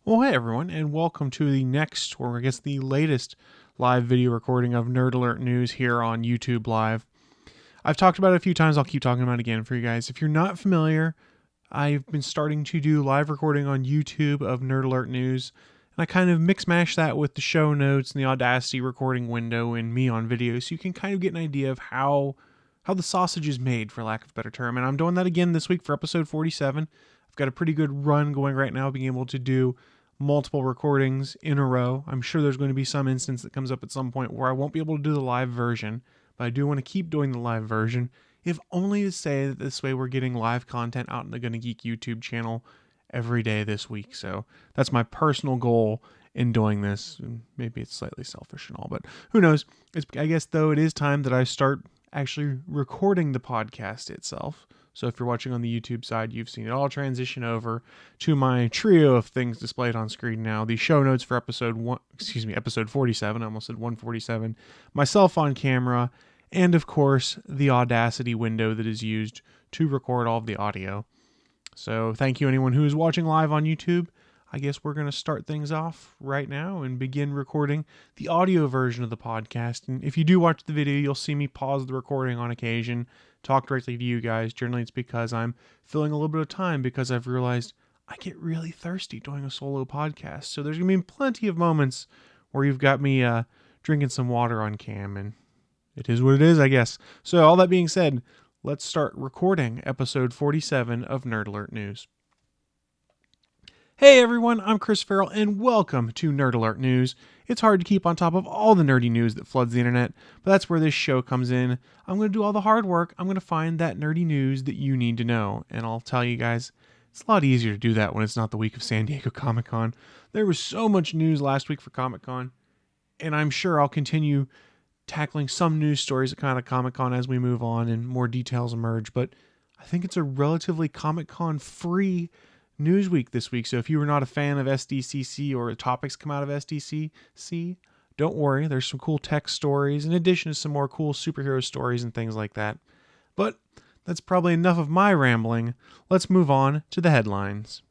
Well, hey everyone, and welcome to the next, or I guess the latest, live video recording of Nerd Alert News here on YouTube Live. I've talked about it a few times, I'll keep talking about it again for you guys. If you're not familiar, I've been starting to do live recording on YouTube of Nerd Alert News, and I kind of mix-mash that with the show notes and the Audacity recording window and me on video, so you can kind of get an idea of how the sausage is made, for lack of a better term. And I'm doing that again this week for episode 47. I've got a pretty good run going right now, being able to do multiple recordings in a row. I'm sure there's going to be some instance that comes up at some point where I won't be able to do the live version, but I do want to keep doing the live version, if only to say that this way we're getting live content out in the GonnaGeek YouTube channel every day this week. So that's my personal goal in doing this. Maybe it's slightly selfish and all, but who knows? I guess, though, it is time that I start actually recording the podcast itself. So if you're watching on the YouTube side, you've seen it all transition over to my trio of things displayed on screen now. The show notes for episode 47. I almost said 147. Myself on camera, and of course, the Audacity window that is used to record all of the audio. So thank you anyone who is watching live on YouTube. I guess we're going to start things off right now and begin recording the audio version of the podcast. And if you do watch the video, you'll see me pause the recording on occasion, talk directly to you guys. Generally, it's because I'm filling a little bit of time because I've realized I get really thirsty doing a solo podcast. So there's going to be plenty of moments where you've got me drinking some water on cam, and it is what it is, I guess. So all that being said, let's start recording episode 47 of Nerd Alert News. Hey everyone, I'm Chris Farrell, and welcome to Nerd Alert News. It's hard to keep on top of all the nerdy news that floods the internet, but that's where this show comes in. I'm going to do all the hard work. I'm going to find that nerdy news that you need to know, and I'll tell you guys, it's a lot easier to do that when it's not the week of San Diego Comic-Con. There was so much news last week for Comic-Con, and I'm sure I'll continue tackling some news stories at kind of Comic-Con as we move on and more details emerge, but I think it's a relatively Comic-Con free news week this week. So if you were not a fan of SDCC or the topics come out of SDCC, don't worry, there's some cool tech stories in addition to some more cool superhero stories and things like that. But that's probably enough of my rambling. Let's move on to the headlines.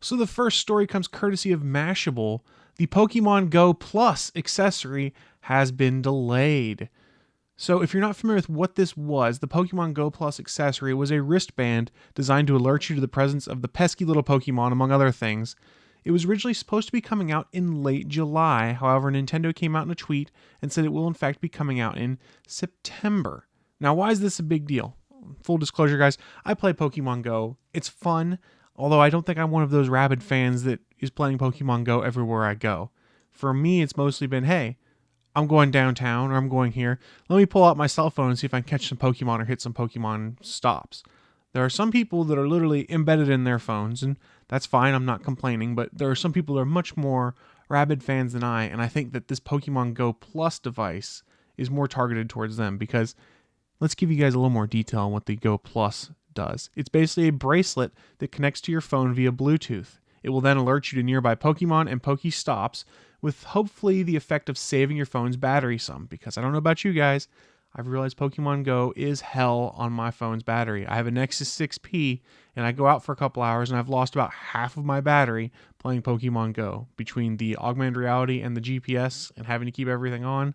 So the first story comes courtesy of Mashable. The Pokemon Go Plus accessory has been delayed. So if you're not familiar with what this was, the Pokemon Go Plus accessory was a wristband designed to alert you to the presence of the pesky little Pokemon, among other things. It was originally supposed to be coming out in late July. However, Nintendo came out in a tweet and said it will in fact be coming out in September. Now, why is this a big deal? Full disclosure, guys, I play Pokemon Go. It's fun, although I don't think I'm one of those rabid fans that is playing Pokemon Go everywhere I go. For me, it's mostly been, hey, I'm going downtown or I'm going here. Let me pull out my cell phone and see if I can catch some Pokemon or hit some Pokemon stops. There are some people that are literally embedded in their phones, and that's fine. I'm not complaining, but there are some people that are much more rabid fans than I, and I think that this Pokemon Go Plus device is more targeted towards them because let's give you guys a little more detail on what the Go Plus does. It's basically a bracelet that connects to your phone via Bluetooth. It will then alert you to nearby Pokemon and Pokestops, with hopefully the effect of saving your phone's battery some, because I don't know about you guys, I've realized Pokemon Go is hell on my phone's battery. I have a Nexus 6P, and I go out for a couple hours, and I've lost about half of my battery playing Pokemon Go. Between the augmented reality and the GPS and having to keep everything on,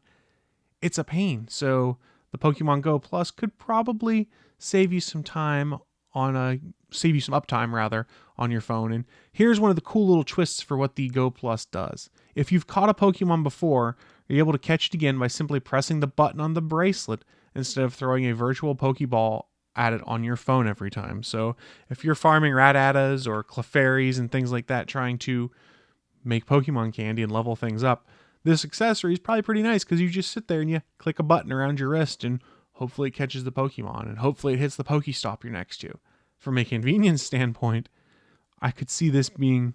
it's a pain. So the Pokemon Go Plus could probably save you some uptime on your phone. And here's one of the cool little twists for what the Go Plus does. If you've caught a Pokemon before, you're able to catch it again by simply pressing the button on the bracelet instead of throwing a virtual Pokeball at it on your phone every time. So if you're farming Rattatas or Clefairies and things like that, trying to make Pokemon candy and level things up, this accessory is probably pretty nice because you just sit there and you click a button around your wrist and hopefully it catches the Pokemon and hopefully it hits the Pokestop you're next to. From a convenience standpoint, I could see this being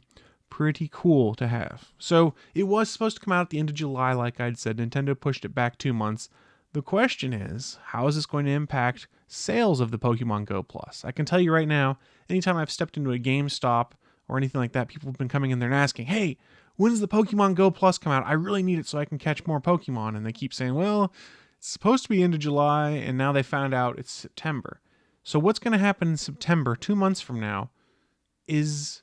pretty cool to have. So it was supposed to come out at the end of July, like I'd said. Nintendo pushed it back 2 months. The question is, how is this going to impact sales of the Pokemon Go Plus? I can tell you right now, anytime I've stepped into a GameStop or anything like that, people have been coming in there and asking, hey, when's the Pokemon Go Plus come out? I really need it so I can catch more Pokemon. And they keep saying, well, it's supposed to be end of July, and now they found out it's September. So what's going to happen in September, 2 months from now, is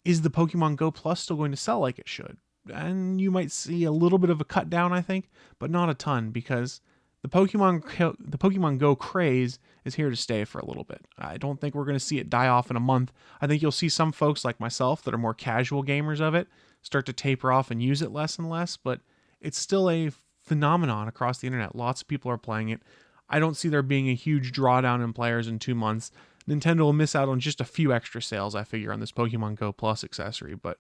is the Pokemon Go Plus still going to sell like it should? And you might see a little bit of a cut down, I think, but not a ton, because the Pokemon Go craze is here to stay for a little bit. I don't think we're going to see it die off in a month. I think you'll see some folks like myself that are more casual gamers of it start to taper off and use it less and less, but it's still a phenomenon across the internet. Lots of people are playing it. I don't see there being a huge drawdown in players in 2 months. Nintendo will miss out on just a few extra sales, I figure, on this Pokemon Go Plus accessory, but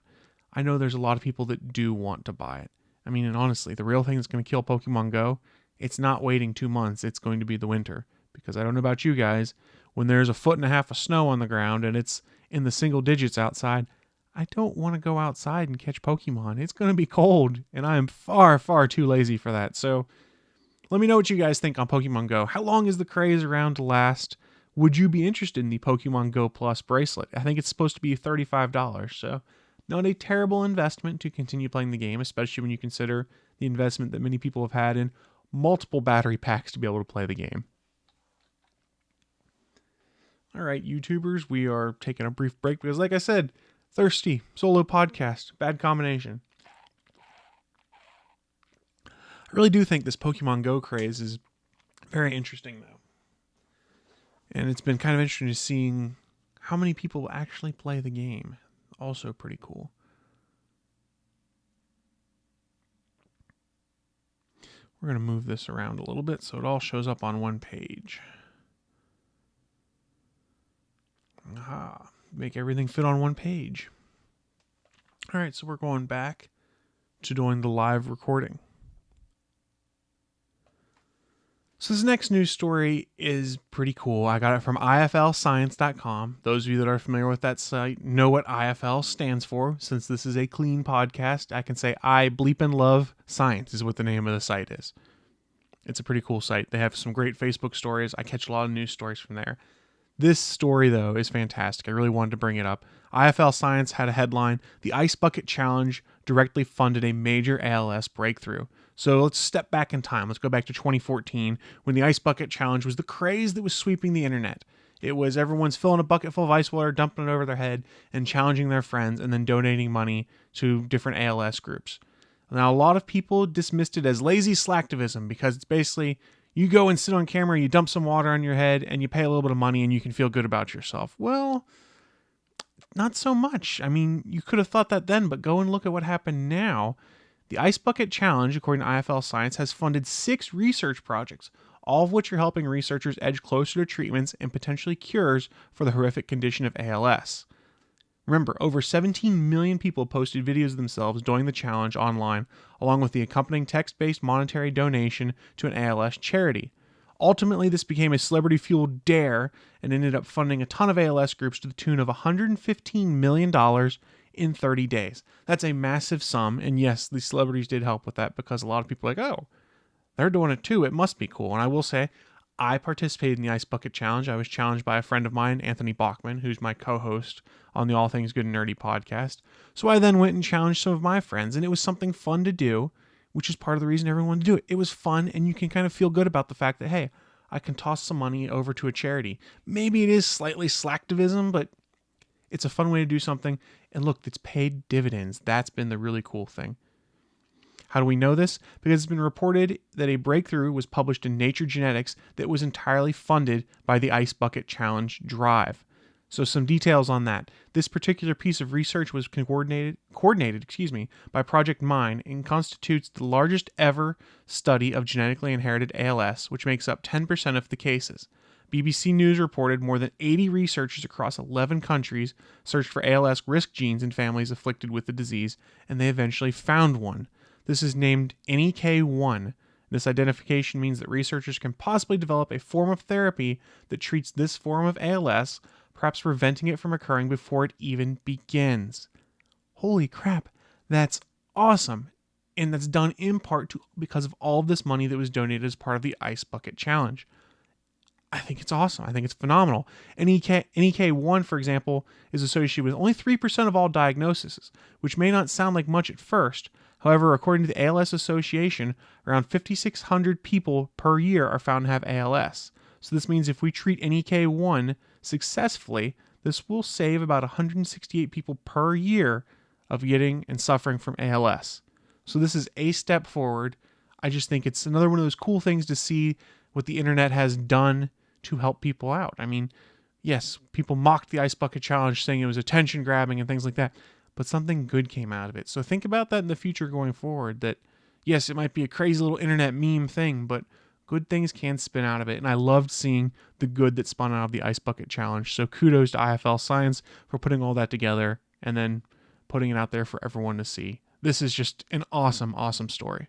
I know there's a lot of people that do want to buy it. I mean, and honestly, the real thing that's going to kill Pokemon Go, it's not waiting 2 months, it's going to be the winter. Because I don't know about you guys, when there's 1.5 feet of snow on the ground and it's in the single digits outside, I don't want to go outside and catch Pokemon. It's going to be cold, and I am far, far too lazy for that. So let me know what you guys think on Pokemon Go. How long is the craze around to last? Would you be interested in the Pokemon Go Plus bracelet? I think it's supposed to be $35, so not a terrible investment to continue playing the game, especially when you consider the investment that many people have had in multiple battery packs to be able to play the game. All right, YouTubers, we are taking a brief break because, like I said, thirsty, solo podcast, bad combination. I really do think this Pokemon Go craze is very interesting, though. And it's been kind of interesting to seeing how many people actually play the game. Also pretty cool. We're going to move this around a little bit so it all shows up on one page. Aha, make everything fit on one page. All right, so we're going back to doing the live recording. So this next news story is pretty cool. I got it from iflscience.com. Those of you that are familiar with that site know what IFL stands for. Since this is a clean podcast, I can say I bleep and love science is what the name of the site is. It's a pretty cool site. They have some great Facebook stories. I catch a lot of news stories from there. This story, though, is fantastic. I really wanted to bring it up. IFL Science had a headline, "The Ice Bucket Challenge directly funded a major ALS breakthrough." So let's step back in time. Let's go back to 2014 when the Ice Bucket Challenge was the craze that was sweeping the internet. It was everyone's filling a bucket full of ice water, dumping it over their head, and challenging their friends, and then donating money to different ALS groups. Now, a lot of people dismissed it as lazy slacktivism because it's basically you go and sit on camera, you dump some water on your head, and you pay a little bit of money, and you can feel good about yourself. Well, not so much. I mean, you could have thought that then, but go and look at what happened now. The Ice Bucket Challenge, according to IFL Science, has funded 6 research projects, all of which are helping researchers edge closer to treatments and potentially cures for the horrific condition of ALS. Remember, over 17 million people posted videos of themselves doing the challenge online, along with the accompanying text-based monetary donation to an ALS charity. Ultimately, this became a celebrity-fueled dare and ended up funding a ton of ALS groups to the tune of $115 million in 30 days. That's a massive sum, and yes, the celebrities did help with that because a lot of people are like, oh, they're doing it too, it must be cool. And I will say, I participated in the Ice Bucket Challenge. I was challenged by a friend of mine, Anthony Bachman, who's my co-host on the All Things Good and Nerdy podcast. So I then went and challenged some of my friends, and it was something fun to do, which is part of the reason everyone wanted to do it. It was fun, and you can kind of feel good about the fact that, hey, I can toss some money over to a charity. Maybe it is slightly slacktivism, but it's a fun way to do something. And look, it's paid dividends. That's been the really cool thing. How do we know this? Because it's been reported that a breakthrough was published in Nature Genetics that was entirely funded by the Ice Bucket Challenge drive. So some details on that. This particular piece of research was coordinated by Project Mine and constitutes the largest ever study of genetically inherited ALS, which makes up 10% of the cases. BBC News reported more than 80 researchers across 11 countries searched for ALS risk genes in families afflicted with the disease, and they eventually found one. This is named NEK1. This identification means that researchers can possibly develop a form of therapy that treats this form of ALS, perhaps preventing it from occurring before it even begins. Holy crap, that's awesome. And that's done in part because of all of this money that was donated as part of the Ice Bucket Challenge. I think it's awesome. I think it's phenomenal. NEK1, for example, is associated with only 3% of all diagnoses, which may not sound like much at first. However, according to the ALS Association, around 5,600 people per year are found to have ALS. So this means if we treat NEK1 successfully, this will save about 168 people per year of getting and suffering from ALS. So this is a step forward. I just think it's another one of those cool things to see what the internet has done to help people out. I mean, yes, people mocked the Ice Bucket Challenge saying it was attention grabbing and things like that, but something good came out of it. So think about that in the future going forward, that yes, it might be a crazy little internet meme thing, but good things can spin out of it. And I loved seeing the good that spun out of the Ice Bucket Challenge. So kudos to IFL Science for putting all that together and then putting it out there for everyone to see. This is just an awesome, awesome story.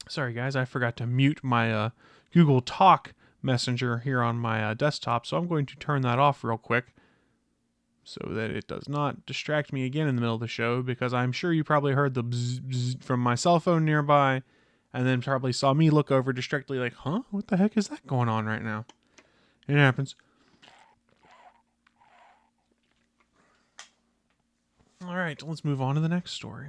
Sorry, guys, I forgot to mute my Google Talk Messenger here on my desktop, so I'm going to turn that off real quick so that it does not distract me again in the middle of the show, because I'm sure you probably heard the bzz, bzz from my cell phone nearby, and then probably saw me look over distractedly like, huh? What the heck is that going on right now? It happens. All right, let's move on to the next story.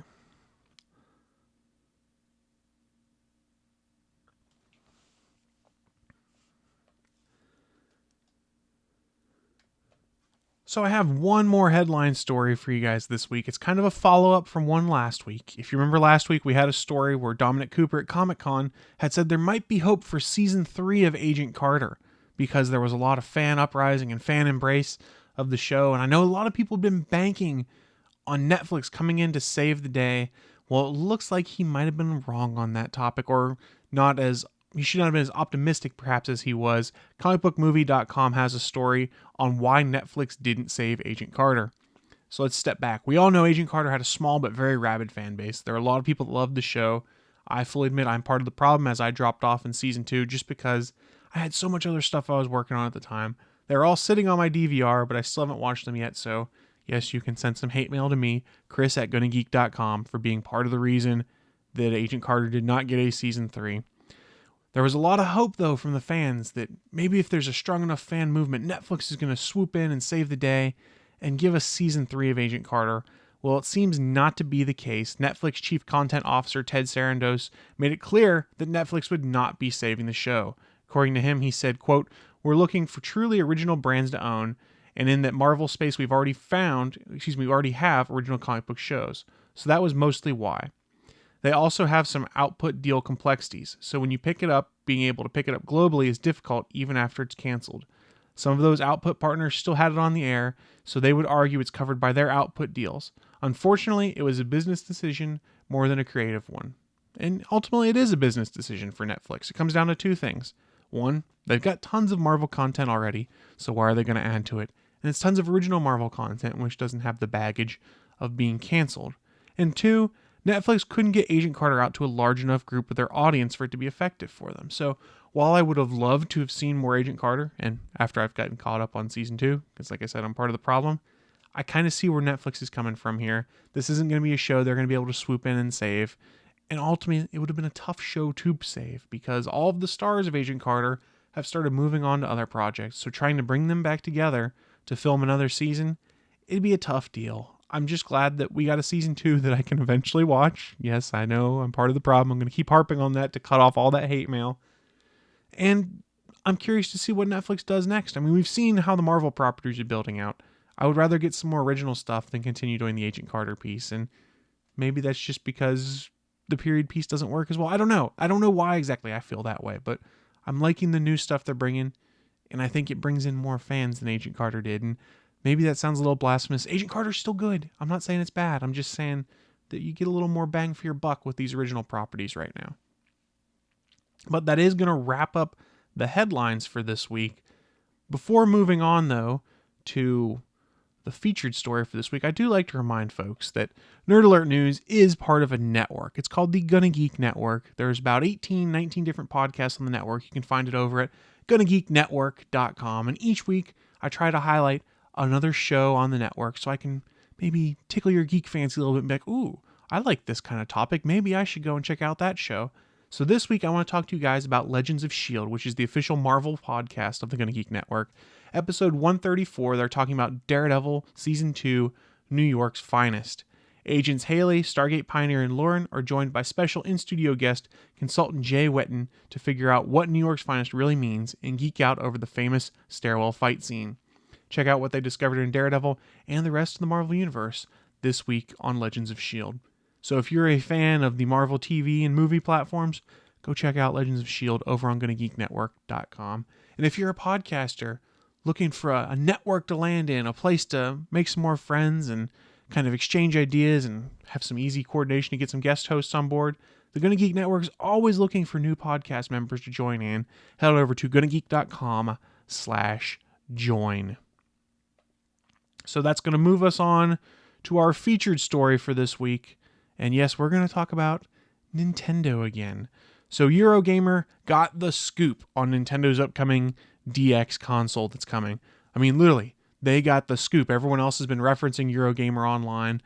So I have one more headline story for you guys this week. It's kind of a follow-up from one last week. If you remember last week, we had a story where Dominic Cooper at Comic-Con had said there might be hope for season 3 of Agent Carter because there was a lot of fan uprising and fan embrace of the show. And I know a lot of people have been banking on Netflix coming in to save the day. Well, it looks like he might have been wrong on that topic, or he should not have been as optimistic perhaps as he was. Comicbookmovie.com has a story on why Netflix didn't save Agent Carter. So let's step back. We all know Agent Carter had a small but very rabid fan base. There are a lot of people that loved the show. I fully admit I'm part of the problem, as I dropped off in season 2 just because I had so much other stuff I was working on at the time. They're all sitting on my DVR, but I still haven't watched them yet, so yes, you can send some hate mail to me, Chris at GonnaGeek.com, for being part of the reason that Agent Carter did not get a season 3. There was a lot of hope, though, from the fans that maybe if there's a strong enough fan movement, Netflix is going to swoop in and save the day and give us season 3 of Agent Carter. Well, it seems not to be the case. Netflix Chief Content Officer Ted Sarandos made it clear that Netflix would not be saving the show. According to him, he said, quote, "We're looking for truly original brands to own, and in that Marvel space we already have original comic book shows. So that was mostly why. They also have some output deal complexities, so when you pick it up, being able to pick it up globally is difficult even after it's canceled. Some of those output partners still had it on the air, so they would argue it's covered by their output deals. Unfortunately, it was a business decision more than a creative one." And ultimately, it is a business decision for Netflix. It comes down to two things. One, they've got tons of Marvel content already, so why are they going to add to it? And it's tons of original Marvel content, which doesn't have the baggage of being canceled. And two, Netflix couldn't get Agent Carter out to a large enough group of their audience for it to be effective for them. So while I would have loved to have seen more Agent Carter, and after I've gotten caught up on season 2, because like I said, I'm part of the problem, I kind of see where Netflix is coming from here. This isn't going to be a show they're going to be able to swoop in and save. And ultimately, it would have been a tough show to save because all of the stars of Agent Carter have started moving on to other projects. So trying to bring them back together to film another season, it'd be a tough deal. I'm just glad that we got a season 2 that I can eventually watch. Yes, I know I'm part of the problem. I'm going to keep harping on that to cut off all that hate mail. And I'm curious to see what Netflix does next. I mean, we've seen how the Marvel properties are building out. I would rather get some more original stuff than continue doing the Agent Carter piece. And maybe that's just because the period piece doesn't work as well. I don't know. I don't know why exactly I feel that way, but I'm liking the new stuff they're bringing. And I think it brings in more fans than Agent Carter did. And maybe that sounds a little blasphemous. Agent Carter's still good. I'm not saying it's bad. I'm just saying that you get a little more bang for your buck with these original properties right now. But that is going to wrap up the headlines for this week. Before moving on, though, to the featured story for this week, I do like to remind folks that Nerd Alert News is part of a network. It's called the GonnaGeek Network. There's about 19 different podcasts on the network. You can find it over at GonnaGeekNetwork.com. And each week, I try to highlight another show on the network so I can maybe tickle your geek fancy a little bit and be like, ooh, I like this kind of topic. Maybe I should go and check out that show. So this week I want to talk to you guys about Legends of S.H.I.E.L.D., which is the official Marvel podcast of the GonnaGeek Network. Episode 134, they're talking about Daredevil Season 2, New York's Finest. Agents Haley, Stargate Pioneer, and Lauren are joined by special in-studio guest consultant Jay Wetton to figure out what New York's Finest really means and geek out over the famous stairwell fight scene. Check out what they discovered in Daredevil and the rest of the Marvel Universe this week on Legends of S.H.I.E.L.D. So if you're a fan of the Marvel TV and movie platforms, go check out Legends of S.H.I.E.L.D. over on GonnaGeekNetwork.com. And if you're a podcaster looking for a network to land in, a place to make some more friends and kind of exchange ideas and have some easy coordination to get some guest hosts on board, the GonnaGeek Network is always looking for new podcast members to join in. Head over to GonnaGeek.com/join. So that's going to move us on to our featured story for this week. And yes, we're going to talk about Nintendo again. So Eurogamer got the scoop on Nintendo's upcoming DX console that's coming. I mean, literally, they got the scoop. Everyone else has been referencing Eurogamer online.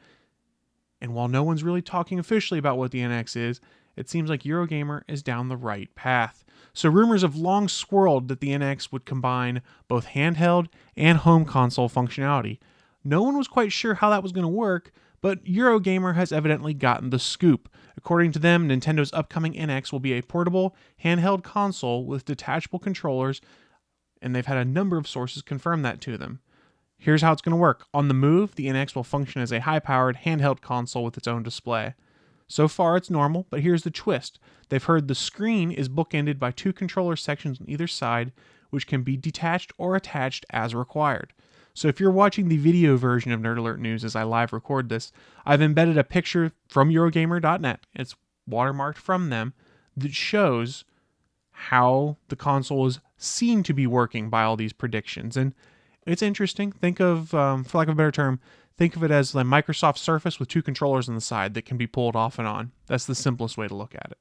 And while no one's really talking officially about what the NX is, it seems like Eurogamer is down the right path. So rumors have long swirled that the NX would combine both handheld and home console functionality. No one was quite sure how that was going to work, but Eurogamer has evidently gotten the scoop. According to them, Nintendo's upcoming NX will be a portable, handheld console with detachable controllers, and they've had a number of sources confirm that to them. Here's how it's going to work. On the move, the NX will function as a high-powered, handheld console with its own display. So far, it's normal, but here's the twist. They've heard the screen is bookended by two controller sections on either side, which can be detached or attached as required. So if you're watching the video version of Nerd Alert News as I live record this, I've embedded a picture from Eurogamer.net, it's watermarked from them, that shows how the console is seen to be working by all these predictions. And it's interesting. Think of, for lack of a better term, think of it as the Microsoft Surface with two controllers on the side that can be pulled off and on. That's the simplest way to look at it.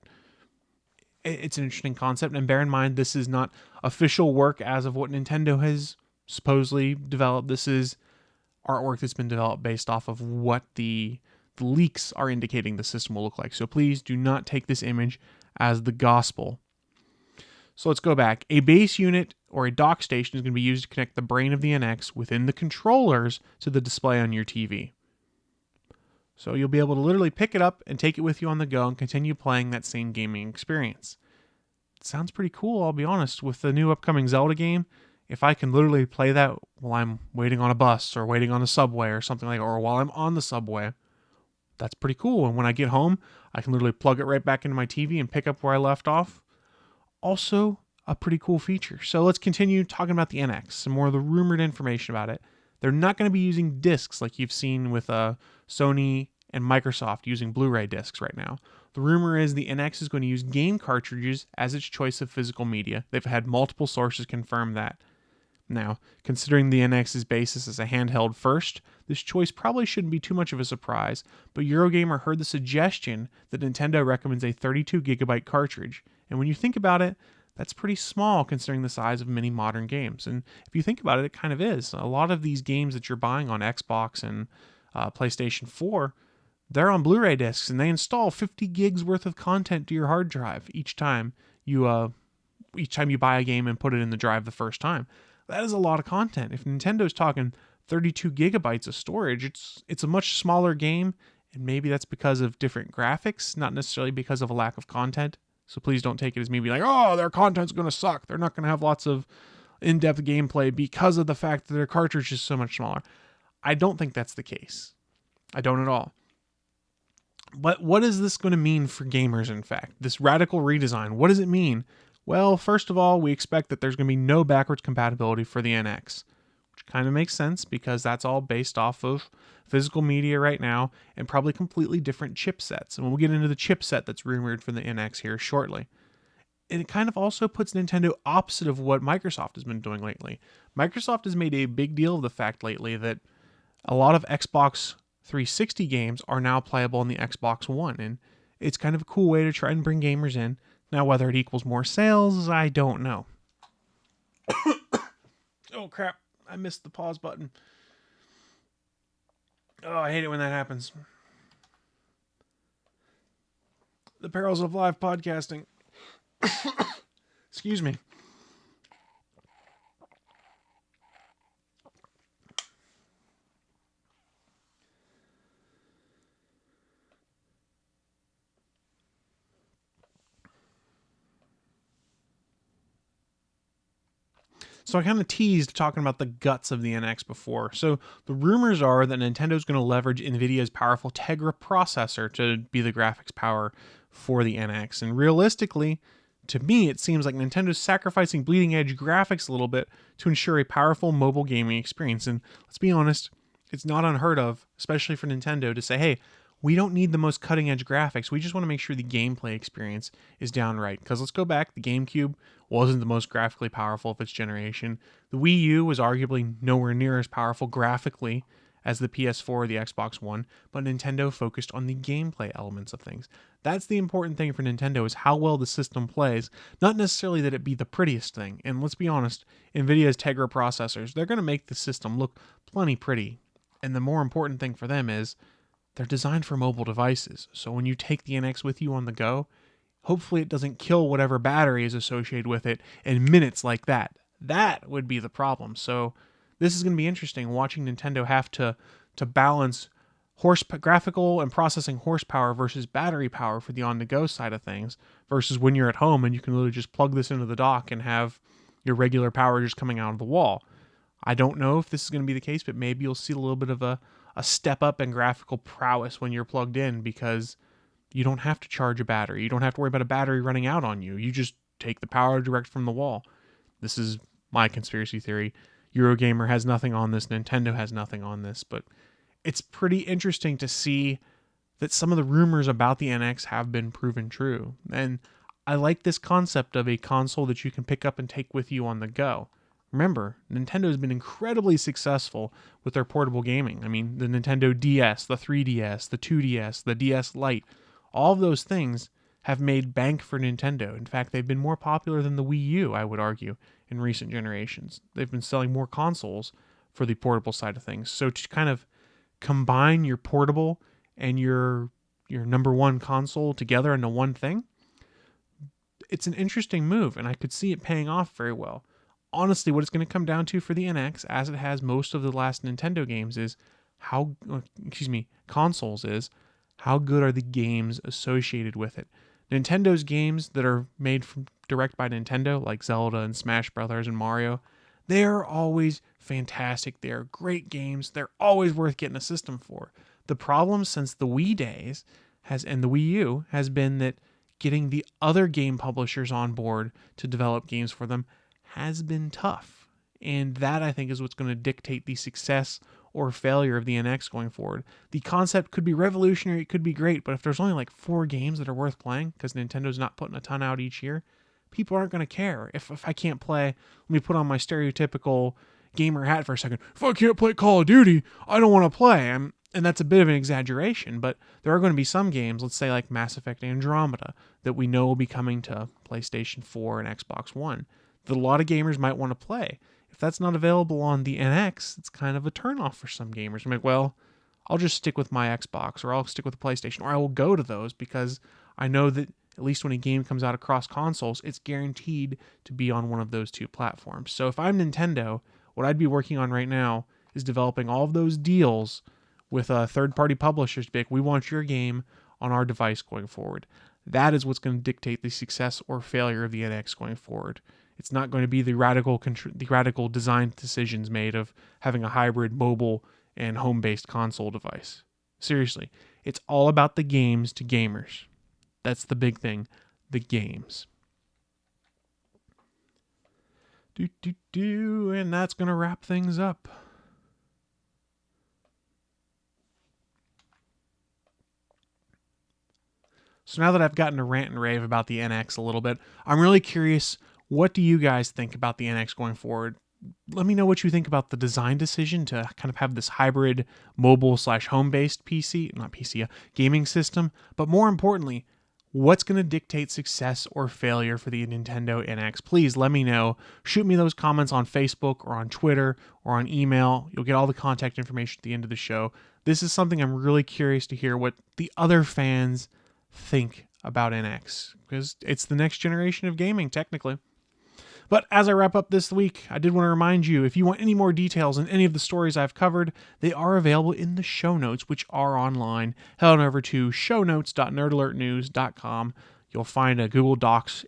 It's an interesting concept, and bear in mind, this is not official work as of what Nintendo has supposedly developed. This is artwork that's been developed based off of what the leaks are indicating the system will look like. So please do not take this image as the gospel. So let's go back. A base unit or a dock station is going to be used to connect the brain of the NX within the controllers to the display on your TV. So you'll be able to literally pick it up and take it with you on the go and continue playing that same gaming experience. It sounds pretty cool, I'll be honest. With the new upcoming Zelda game, if I can literally play that while I'm waiting on a bus or waiting on a subway or something like that, or while I'm on the subway, that's pretty cool. And when I get home, I can literally plug it right back into my TV and pick up where I left off. Also, a pretty cool feature. So let's continue talking about the NX, some more of the rumored information about it. They're not going to be using discs like you've seen with Sony and Microsoft using Blu-ray discs right now. The rumor is the NX is going to use game cartridges as its choice of physical media. They've had multiple sources confirm that. Now, considering the NX's basis as a handheld first, this choice probably shouldn't be too much of a surprise, but Eurogamer heard the suggestion that Nintendo recommends a 32GB cartridge. And when you think about it, that's pretty small considering the size of many modern games. And if you think about it, it kind of is. A lot of these games that you're buying on Xbox and PlayStation 4, they're on Blu-ray discs, and they install 50 gigs worth of content to your hard drive each time you buy a game and put it in the drive the first time. That is a lot of content. If Nintendo's talking 32 gigabytes of storage, it's a much smaller game, and maybe that's because of different graphics, not necessarily because of a lack of content. So please don't take it as me being like, oh, their content's going to suck. They're not going to have lots of in-depth gameplay because of the fact that their cartridge is so much smaller. I don't think that's the case. I don't at all. But what is this going to mean for gamers, in fact? This radical redesign, what does it mean? Well, first of all, we expect that there's going to be no backwards compatibility for the NX, which kind of makes sense because that's all based off of physical media right now and probably completely different chipsets. And we'll get into the chipset that's rumored for the NX here shortly. And it kind of also puts Nintendo opposite of what Microsoft has been doing lately. Microsoft has made a big deal of the fact lately that a lot of Xbox 360 games are now playable on the Xbox One, and it's kind of a cool way to try and bring gamers in. Now, whether it equals more sales, I don't know. Oh, crap. I missed the pause button. Oh, I hate it when that happens. The perils of live podcasting. Excuse me. So I kind of teased talking about the guts of the NX before. So the rumors are that Nintendo's going to leverage NVIDIA's powerful Tegra processor to be the graphics power for the NX. And realistically, to me, it seems like Nintendo's sacrificing bleeding edge graphics a little bit to ensure a powerful mobile gaming experience. And let's be honest, it's not unheard of, especially for Nintendo, to say, hey, we don't need the most cutting edge graphics. We just want to make sure the gameplay experience is downright. Because let's go back, the GameCube wasn't the most graphically powerful of its generation. The Wii U was arguably nowhere near as powerful graphically as the PS4 or the Xbox One, but Nintendo focused on the gameplay elements of things. That's the important thing for Nintendo, is how well the system plays, not necessarily that it be the prettiest thing. And let's be honest, NVIDIA's Tegra processors, they're going to make the system look plenty pretty. And the more important thing for them is they're designed for mobile devices. So when you take the NX with you on the go, hopefully it doesn't kill whatever battery is associated with it in minutes like that. That would be the problem. So this is going to be interesting, watching Nintendo have to balance graphical and processing horsepower versus battery power for the on-the-go side of things, versus when you're at home and you can literally just plug this into the dock and have your regular power just coming out of the wall. I don't know if this is going to be the case, but maybe you'll see a little bit of a step up in graphical prowess when you're plugged in, because you don't have to charge a battery. You don't have to worry about a battery running out on you. You just take the power direct from the wall. This is my conspiracy theory. Eurogamer has nothing on this. Nintendo has nothing on this, but it's pretty interesting to see that some of the rumors about the NX have been proven true. And I like this concept of a console that you can pick up and take with you on the go. Remember, Nintendo has been incredibly successful with their portable gaming. I mean, the Nintendo DS, the 3DS, the 2DS, the DS Lite, all of those things have made bank for Nintendo. In fact, they've been more popular than the Wii U, I would argue, in recent generations. They've been selling more consoles for the portable side of things. So to kind of combine your portable and your number one console together into one thing, it's an interesting move, and I could see it paying off very well. Honestly, what it's going to come down to for the NX, as it has most of the last Nintendo games, is consoles, is how good are the games associated with it. Nintendo's games that are made direct by Nintendo, like Zelda and Smash Brothers and Mario, they are always fantastic. They are great games. They're always worth getting a system for. The problem since the Wii days and the Wii U has been that getting the other game publishers on board to develop games for them has been tough. And that, I think, is what's going to dictate the success or failure of the NX going forward. The concept could be revolutionary, it could be great, but if there's only like 4 games that are worth playing, because Nintendo's not putting a ton out each year, people aren't going to care. If I can't play, let me put on my stereotypical gamer hat for a second. If I can't play Call of Duty, I don't want to play. And that's a bit of an exaggeration, but there are going to be some games, let's say like Mass Effect Andromeda, that we know will be coming to PlayStation 4 and Xbox One, that a lot of gamers might want to play. If that's not available on the NX, it's kind of a turnoff for some gamers. I'm like, well, I'll just stick with my Xbox, or I'll stick with the PlayStation, or I will go to those because I know that at least when a game comes out across consoles, it's guaranteed to be on one of those 2 platforms. So if I'm Nintendo, what I'd be working on right now is developing all of those deals with third-party publishers to be like, we want your game on our device going forward. That is what's going to dictate the success or failure of the NX going forward. It's not going to be the radical design decisions made of having a hybrid mobile and home-based console device. Seriously, it's all about the games to gamers. That's the big thing, the games. And that's going to wrap things up. So now that I've gotten to rant and rave about the NX a little bit, I'm really curious, what do you guys think about the NX going forward? Let me know what you think about the design decision to kind of have this hybrid mobile/home-based gaming system. But more importantly, what's going to dictate success or failure for the Nintendo NX? Please let me know. Shoot me those comments on Facebook or on Twitter or on email. You'll get all the contact information at the end of the show. This is something I'm really curious to hear what the other fans think about NX, because it's the next generation of gaming, technically. But as I wrap up this week, I did want to remind you, if you want any more details on any of the stories I've covered, they are available in the show notes, which are online. Head on over to shownotes.nerdalertnews.com. You'll find a Google Docs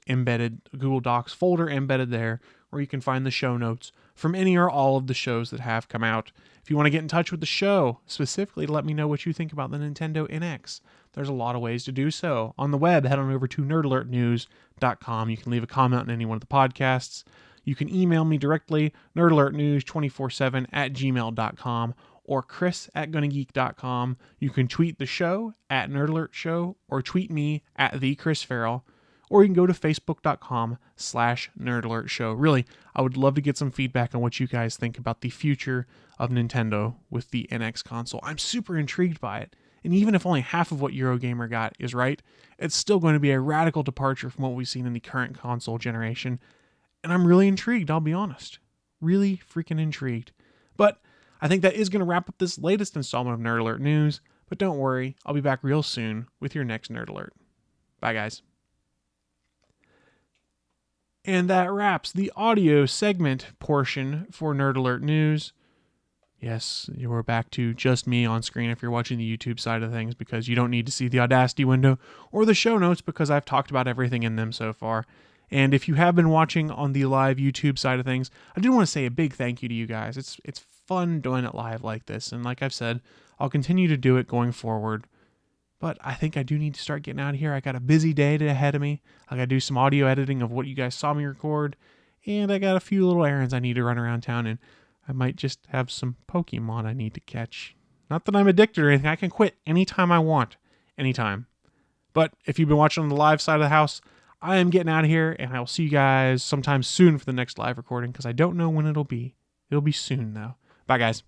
folder embedded there, where you can find the show notes from any or all of the shows that have come out. If you want to get in touch with the show, specifically to let me know what you think about the Nintendo NX, there's a lot of ways to do so. On the web, head on over to nerdalertnews.com. You can leave a comment on any one of the podcasts. You can email me directly, nerdalertnews247@gmail.com, or chris@GonnaGeek.com. You can tweet the show @NerdAlertShow, or tweet me @TheChrisFarrell, or you can go to facebook.com/NerdAlertShow. Really, I would love to get some feedback on what you guys think about the future of Nintendo with the NX console. I'm super intrigued by it. And even if only half of what Eurogamer got is right, it's still going to be a radical departure from what we've seen in the current console generation. And I'm really intrigued, I'll be honest. Really freaking intrigued. But I think that is going to wrap up this latest installment of Nerd Alert News. But don't worry, I'll be back real soon with your next Nerd Alert. Bye, guys. And that wraps the audio segment portion for Nerd Alert News. Yes, you're back to just me on screen if you're watching the YouTube side of things, because you don't need to see the Audacity window or the show notes, because I've talked about everything in them so far. And if you have been watching on the live YouTube side of things, I do want to say a big thank you to you guys. It's fun doing it live like this. And like I've said, I'll continue to do it going forward. But I think I do need to start getting out of here. I got a busy day ahead of me. I got to do some audio editing of what you guys saw me record. And I got a few little errands I need to run around town, and I might just have some Pokemon I need to catch. Not that I'm addicted or anything. I can quit anytime I want. Anytime. But if you've been watching on the live side of the house, I am getting out of here, and I will see you guys sometime soon for the next live recording, because I don't know when it'll be. It'll be soon, though. Bye, guys.